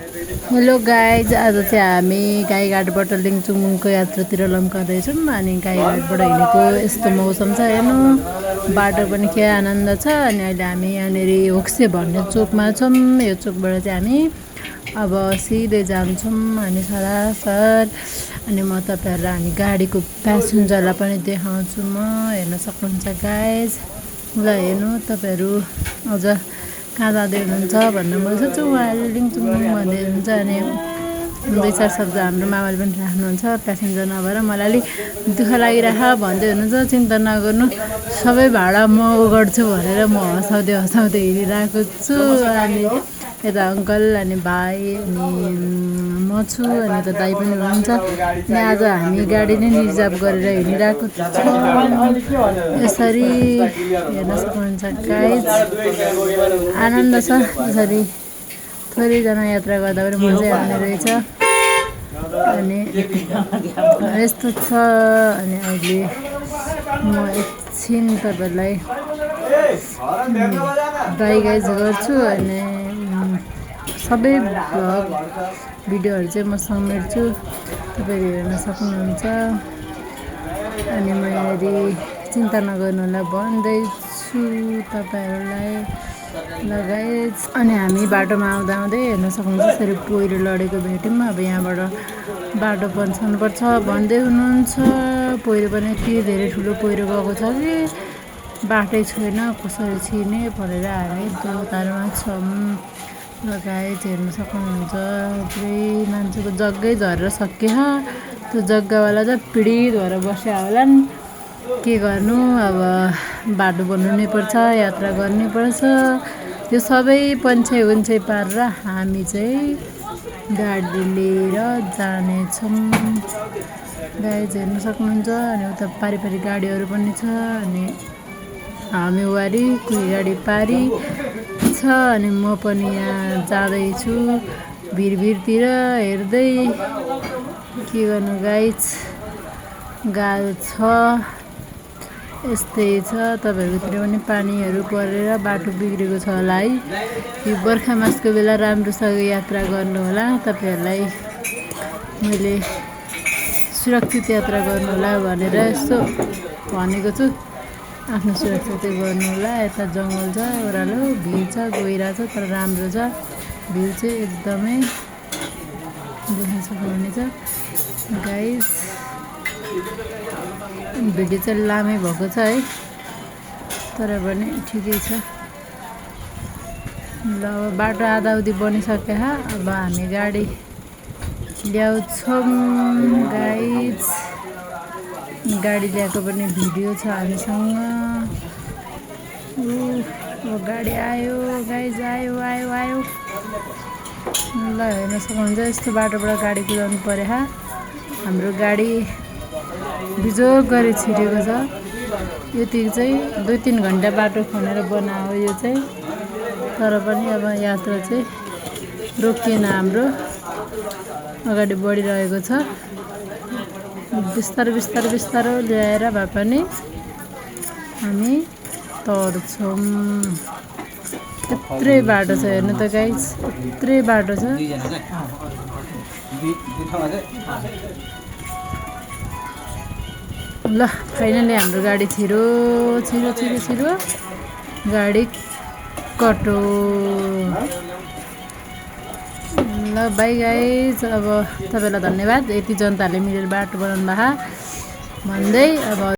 Hello guys, आज चाहिँ हामी गाईघाटबाट लिङचुमको यात्रातिर लम्काउँदैछौँ। अनि गाईघाटबाट हिँडेको यस्तो मौसम छ, हेर्नु बाटो पनि के आनन्द छ। अनि अहिले हामी यहाँनिर होक्से भन्ने चोकमा छौँ। यो चोकबाट चाहिँ हामी अब सिधै जान्छौँ अनि सरासर। अनि म तपाईँहरूलाई हामी गाडीको प्यासेन्जरलाई पनि देखाउँछु। म हेर्न सक्नुहुन्छ गाइज। ल हेर्नु तपाईँहरू अझ कहाँ जाँदै हुनुहुन्छ भन्ने मैले सोध्छु। उहाँहरूले लिङचुम भन्दै हुनुहुन्छ। अनि 2-4 शब्द हाम्रो मामाले पनि राख्नुहुन्छ प्यासेन्जर नभएर। मलाई अलिक दुःख लागिरह भन्दै हुनुहुन्छ। चिन्ता नगर्नु, सबै भाडा म गर्छु भनेर म हँसाउँदै हँसाउँदै हिँडिरहेको छु। अनि यता अङ्कल अनि भाइ अनि म छु, अनि यता दाइ पनि हुनुहुन्छ। अनि आज हामी गाडी नै रिजर्भ गरेर हिँडिरहेको छौँ। यसरी हेर्न सक्नुहुन्छ गाइज, आनन्द छ। यसरी थोरैजना यात्रा गर्दा पनि मजै आउने रहेछ। अनि यस्तो छ। अनि अहिले म एकछिन तपाईँहरूलाई गाइज गर्छु। अनि सबै भ्लग भिडियोहरू चाहिँ म समेट्छु, तपाईँहरू हेर्न सक्नुहुन्छ। अनि म यहाँनिर चिन्ता नगर्नु होला भन्दैछु तपाईँहरूलाई लगायत। अनि हामी बाटोमा आउँदा आउँदै हेर्न सक्नुहुन्छ यसरी पहिरो लडेको भेट्यौँ। अब यहाँबाट बाटो पन्छाउनुपर्छ भन्दै हुनुहुन्छ। पहिरो पनि यति धेरै ठुलो पहिरो गएको छ कि बाटै छैन, कसरी छिर्ने भनेर हामी दोतारमा छौँ। लगायत हेर्न सक्नुहुन्छ। पुरै मान्छेको जग्गै झरेर सकिएछ। त्यो जग्गावाला चाहिँ पीडित भएर बस्या होलान्। के गर्नु, अब बाटो बनाउनै पर्छ, यात्रा गर्नै पर्छ। यो सबै पन्छाइ उन्छाइ पारेर हामी चाहिँ गाडी लिएर जानेछौँ। गाइज हेर्न सक्नुहुन्छ। अनि उता पारिपारि गाडीहरू पनि छ। अनि हामी वारी कोही गाडी पारी छ। अनि म पनि यहाँ जाँदैछु भिरतिर हेर्दै। के गर्नु गाइज, गाह्रो छ, यस्तै छ। तपाईँहरूकोतिर पनि पानीहरू परेर बाटो बिग्रेको छ होला है। यो बर्खा मासको बेला राम्रोसँग यात्रा गर्नु होला। तपाईँहरूलाई मैले सुरक्षित यात्रा गर्नु होला भनेर यसो भनेको छु। आफ्नो सुरक्षा चाहिँ गर्नु होला। यता जङ्गल छ, ओह्रालो भिर छ, गइरहेछ, तर राम्रो छ भिउ चाहिँ एकदमै देख्न सक्नुहुनेछ गाइज। भिडियो चाहिँ लामै भएको छ है, तर पनि ठिकै छ। ल अब बाटो आधाउधी बनिसक्यो। अब हामी गाडी ल्याउँछौँ गाइज। गाडी ल्याएको पनि भिडियो छ हामीसँग। अब गाडी आयो गाइज, आयो आयो आयो। ल हेर्न सक्नुहुन्छ यस्तो बाटोबाट गाडी कुदाउनु पऱ्यो। हाम्रो गाडी बिजोग गरी छिरेको छ। यतिको चाहिँ 2-3 घन्टा बाटो खनेर बनायो यो चाहिँ। तर पनि अब यात्रा चाहिँ रोकिएन हाम्रो, अगाडि बढिरहेको छ। बिस्तारो बिस्तारो बिस्तारो ल्याएर भए पनि हामी तर्छौँ। यत्रै बाटो छ हेर्नु त गाइज, यत्रै बाटो छ। ल फाइनली हाम्रो गाडी छिरो छिरो छिरो छिरो गाडी कटो। ल बाई गाइज। अब तपाईँलाई धन्यवाद, यति जनताहरूले मिलेर बाटो बनाउनु भएको भन्दै अब